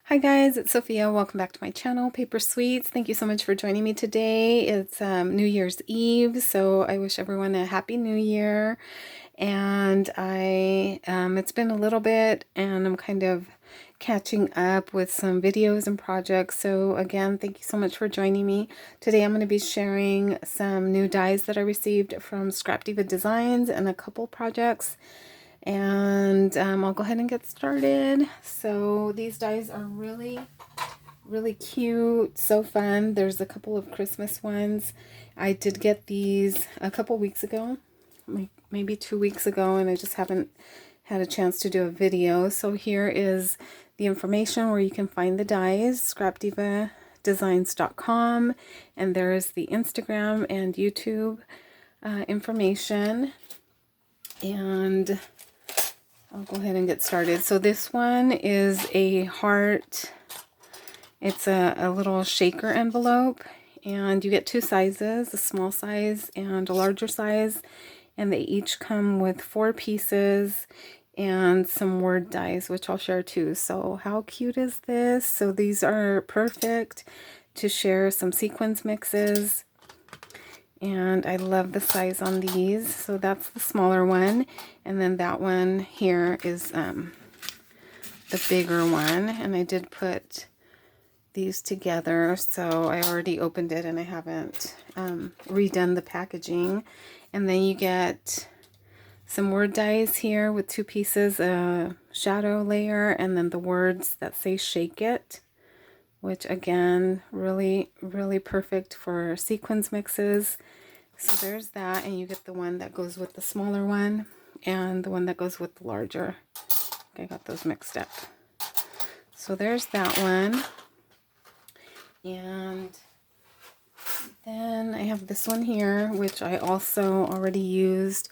Hi guys, it's Sophia. Welcome back to my channel, Paper Sweets. Thank you so much for joining me today. It's New Year's Eve, so I wish everyone a Happy New Year. And it's been a little bit, and I'm kind of catching up with some videos and projects. So again, thank you so much for joining me. Today I'm going to be sharing some new dies that I received from Scrapdivadesigns and a couple projects. And I'll go ahead and get started. So these dies are really cute, so fun. There's a couple of Christmas ones. I did get these a couple weeks ago, maybe 2 weeks ago, and I just haven't had a chance to do a video. So here is the information where you can find the dies, scrapdivadesigns.com, and there is the Instagram and YouTube information. And I'll go ahead and get started. So this one is a heart. It's a little shaker envelope, and you get two sizes, a small size and a larger size, and they each come with 4 pieces and some word dies, which I'll share too. So how cute is this? So these are perfect to share some sequins mixes. And I love the size on these. So that's the smaller one. And then that one here is the bigger one. And I did put these together. So I already opened it and I haven't redone the packaging. And then you get some word dies here with 2 pieces, a shadow layer, and then the words that say shake it, which again, really perfect for sequins mixes. So there's that, and you get the one that goes with the smaller one and the one that goes with the larger. I got those mixed up. So there's that one. And then I have this one here, which I also already used.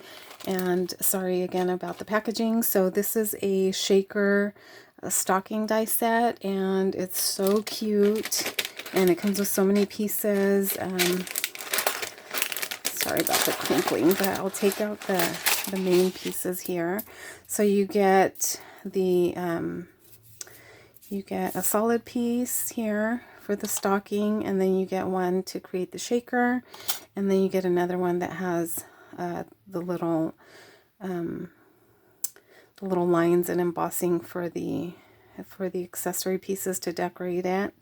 And sorry again about the packaging. So this is a shaker, a stocking die set, and it's so cute. And it comes with so many pieces. Sorry about the crinkling, but I'll take out the main pieces here. So you get the you get a solid piece here for the stocking, and then you get one to create the shaker, and then you get another one that has the little lines and embossing for the accessory pieces to decorate it,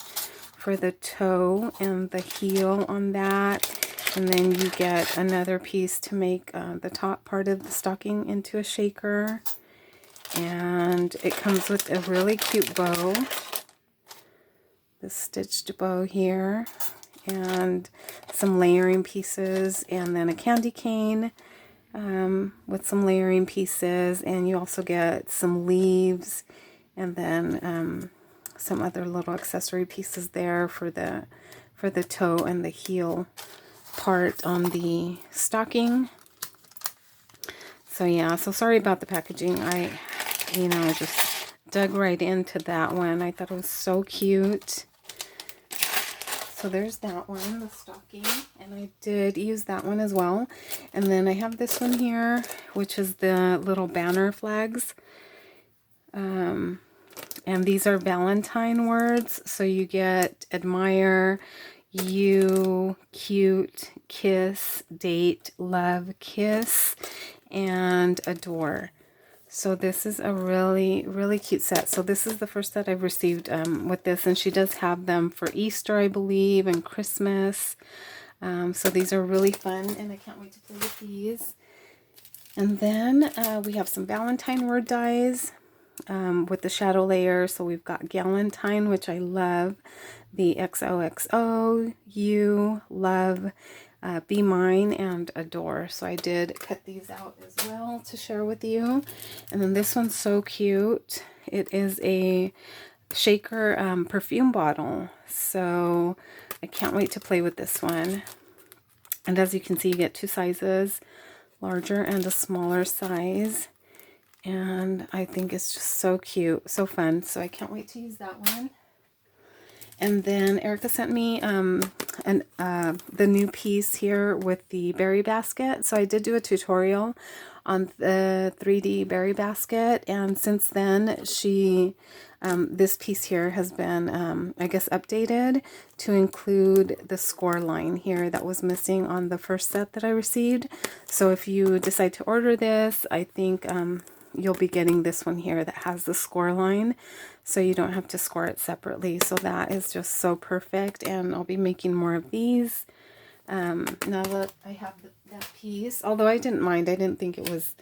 for the toe and the heel on that. And then you get another piece to make the top part of the stocking into a shaker. And it comes with a really cute bow, the stitched bow here, and some layering pieces, and then a candy cane with some layering pieces. And you also get some leaves, and then some other little accessory pieces there for the toe and the heel part on the stocking. So yeah, so sorry about the packaging. I just dug right into that one. I thought it was so cute. So there's that one, the stocking, and I did use that one as well. And then I have this one here, which is the little banner flags. And these are Valentine words. So you get admire, you, cute, kiss, date, love, kiss, and adore. So this is a really cute set. So this is the first set I've received with this, and she does have them for Easter, I believe, and Christmas. So these are really fun, and I can't wait to play with these. And then we have some Valentine word dies with the shadow layer. So we've got Galentine, which I love, the XOXO, you, love, be mine, and adore. So I did cut these out as well to share with you. And then this one's so cute. It is a shaker perfume bottle. So I can't wait to play with this one. And as you can see, you get 2 sizes, larger and a smaller size. And I think it's just so cute, so fun. So I can't wait to use that one. And then Erica sent me the new piece here with the berry basket. So I did do a tutorial on the 3D berry basket, and since then this piece here has been I guess updated to include the score line here that was missing on the first set that I received. So if you decide to order this, I think you'll be getting this one here that has the score line, so you don't have to score it separately. So that is just so perfect, and I'll be making more of these now that I have that piece. Although I didn't mind, I didn't think it was,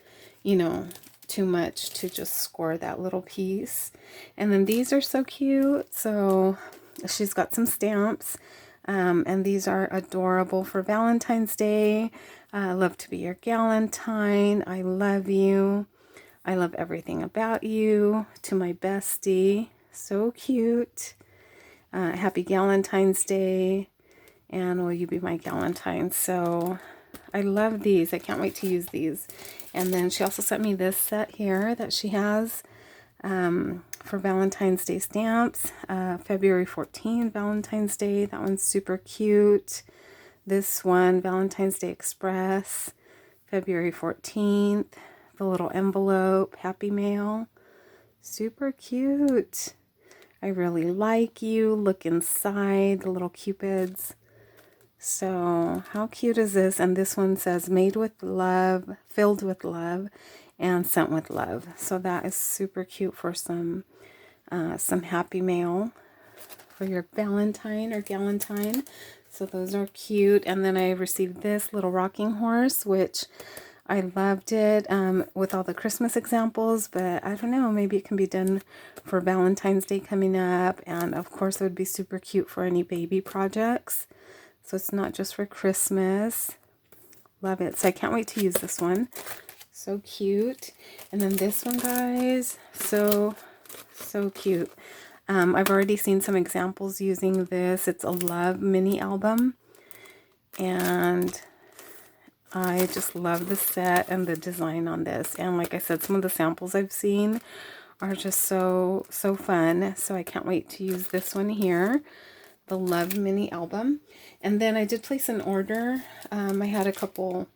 you know, too much to just score that little piece. And then these are so cute. So she's got some stamps, and these are adorable for Valentine's Day. Love to be your Galentine. I love you. I love everything about you. To my bestie. So cute. Happy Galentine's Day. And will you be my Galentine? So I love these. I can't wait to use these. And then she also sent me this set here that she has for Valentine's Day stamps. February 14th, Valentine's Day. That one's super cute. This one, Valentine's Day Express, February 14th. The little envelope, Happy Mail. Super cute. I really like you. Look inside, the little cupids. So how cute is this? And this one says made with love, filled with love, and sent with love. So that is super cute for some happy mail for your Valentine or Galentine. So those are cute. And then I received this little rocking horse, which I loved it with all the Christmas examples, but I don't know, maybe it can be done for Valentine's Day coming up. And of course it would be super cute for any baby projects. So it's not just for Christmas. Love it. So I can't wait to use this one. So cute. And then this one, guys, so cute. I've already seen some examples using this. It's a love mini album. And I just love the set and the design on this. And like I said, some of the samples I've seen are just so fun. So I can't wait to use this one here. The Love Mini Album. And then I did place an order. I had a couple,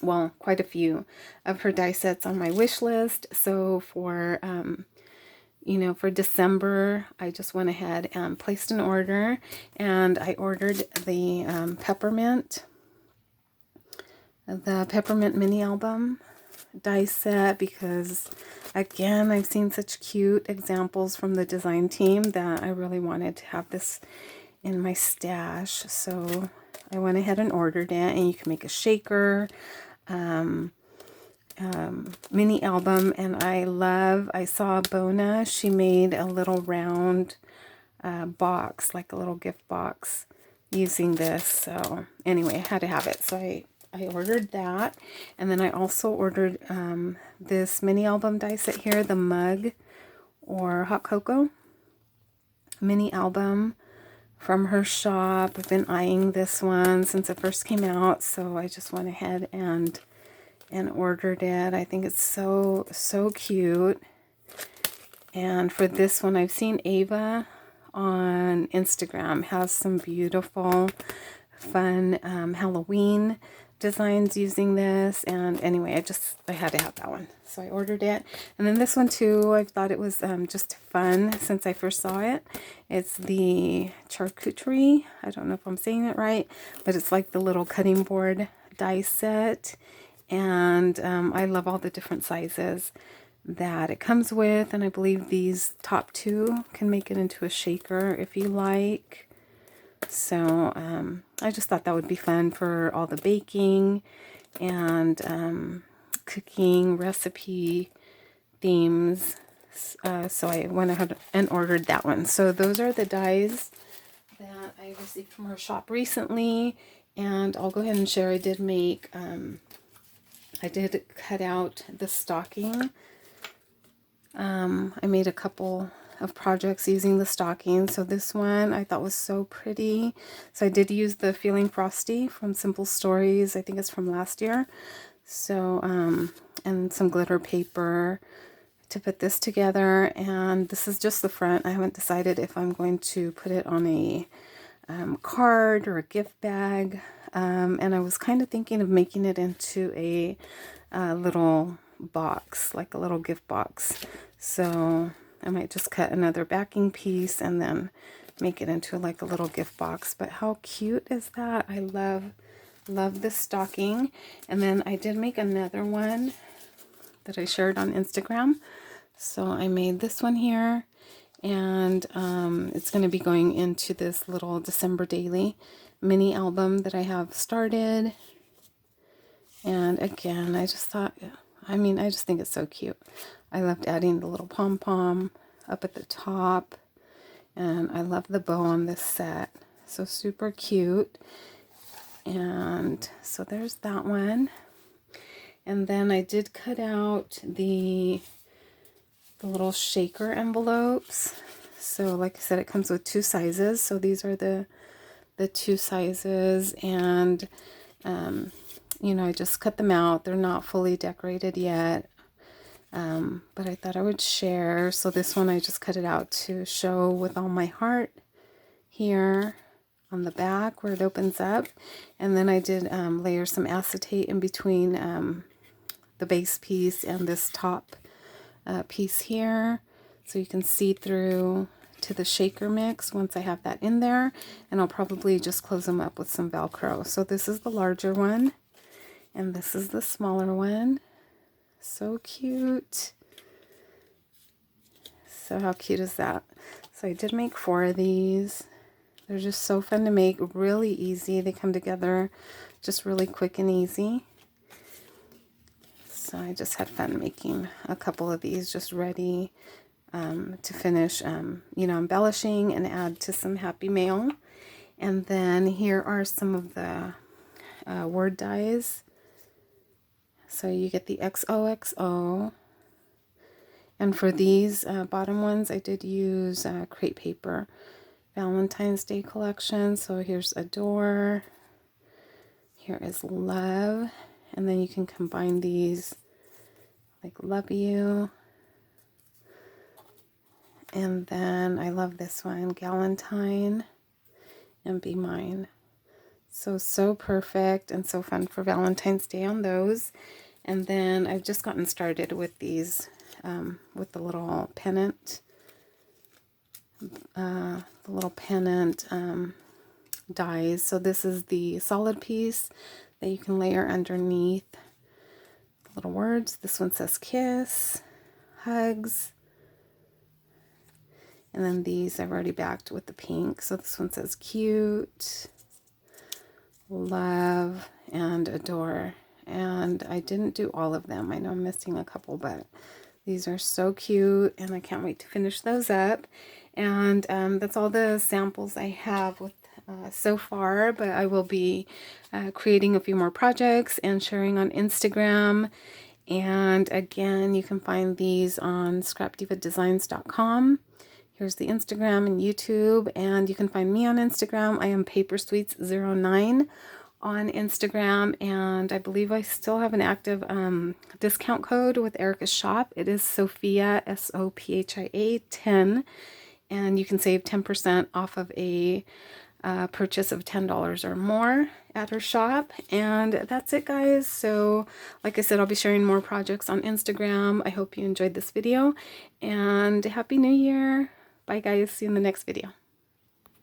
well, quite a few of her die sets on my wish list. So for, you know, for December, I just went ahead and placed an order. And I ordered the Peppermint Mini Album die set because, again, I've seen such cute examples from the design team that I really wanted to have this in my stash. So I went ahead and ordered it, and you can make a shaker mini album. And I saw Bona, she made a little round box, like a little gift box using this. So anyway, I had to have it. So I ordered that. And then I also ordered this mini album die set here, the mug or hot cocoa mini album from her shop. I've been eyeing this one since it first came out, so I just went ahead and ordered it. I think it's so cute. And for this one, I've seen Ava on Instagram has some beautiful, fun Halloween designs using this. And anyway, I had to have that one, so I ordered it. And then this one too, I thought it was just fun since I first saw it. It's the charcuterie. I don't know if I'm saying it right, but it's like the little cutting board die set. And I love all the different sizes that it comes with. And I believe these top two can make it into a shaker if you like. So I just thought that would be fun for all the baking and cooking recipe themes. So I went ahead and ordered that one. So those are the dies that I received from her shop recently. And I'll go ahead and share. I did make, I did cut out the stocking. I made a couple of projects using the stocking. So this one I thought was so pretty. So I did use the Feeling Frosty from Simple Stories. I think it's from last year. So, and some glitter paper to put this together. And this is just the front. I haven't decided if I'm going to put it on a card or a gift bag. And I was kind of thinking of making it into a little box, like a little gift box. So I might just cut another backing piece and then make it into like a little gift box. But how cute is that? I love this stocking. And then I did make another one that I shared on Instagram. So I made this one here, and it's going to be going into this little December daily mini album that I have started. And again, I just thought, I just think it's so cute. I loved adding the little pom-pom up at the top, and I love the bow on this set. So super cute. And so there's that one. And then I did cut out the little shaker envelopes. So like I said, it comes with 2 sizes. So these are the 2 sizes, and you know, I just cut them out. They're not fully decorated yet, but I thought I would share. So this one, I just cut it out to show with all my heart here on the back where it opens up. And then I did layer some acetate in between the base piece and this top piece here, so you can see through to the shaker mix once I have that in there. And I'll probably just close them up with some Velcro. So this is the larger one, and this is the smaller one. So cute. So how cute is that? So I did make 4 of these. They're just so fun to make, really easy. They come together just really quick and easy. So I just had fun making a couple of these, just ready to finish, you know, embellishing and add to some happy mail. And then here are some of the word dies. So you get the XOXO. And for these bottom ones, I did use crepe paper, Valentine's Day collection. So here's adore. Here is love. And then you can combine these like love you. And then I love this one, Galentine and Be Mine. So perfect and so fun for Valentine's Day on those. And then I've just gotten started with these, with the little pennant, dies. So this is the solid piece that you can layer underneath the little words. This one says kiss, hugs. And then these I've already backed with the pink. So this one says cute, love, and adore. And I didn't do all of them. I know I'm missing a couple, but these are so cute, and I can't wait to finish those up. And that's all the samples I have with so far, but I will be creating a few more projects and sharing on Instagram. And again, you can find these on scrapdivadesigns.com. Here's the Instagram and YouTube, and you can find me on Instagram. I am papersweets09 on Instagram, and I believe I still have an active discount code with Erica's shop. It is Sophia, SOPHIA 10, and you can save 10% off of a purchase of $10 or more at her shop. And that's it, guys. So like I said, I'll be sharing more projects on Instagram. I hope you enjoyed this video, and Happy New Year. Bye guys, see you in the next video.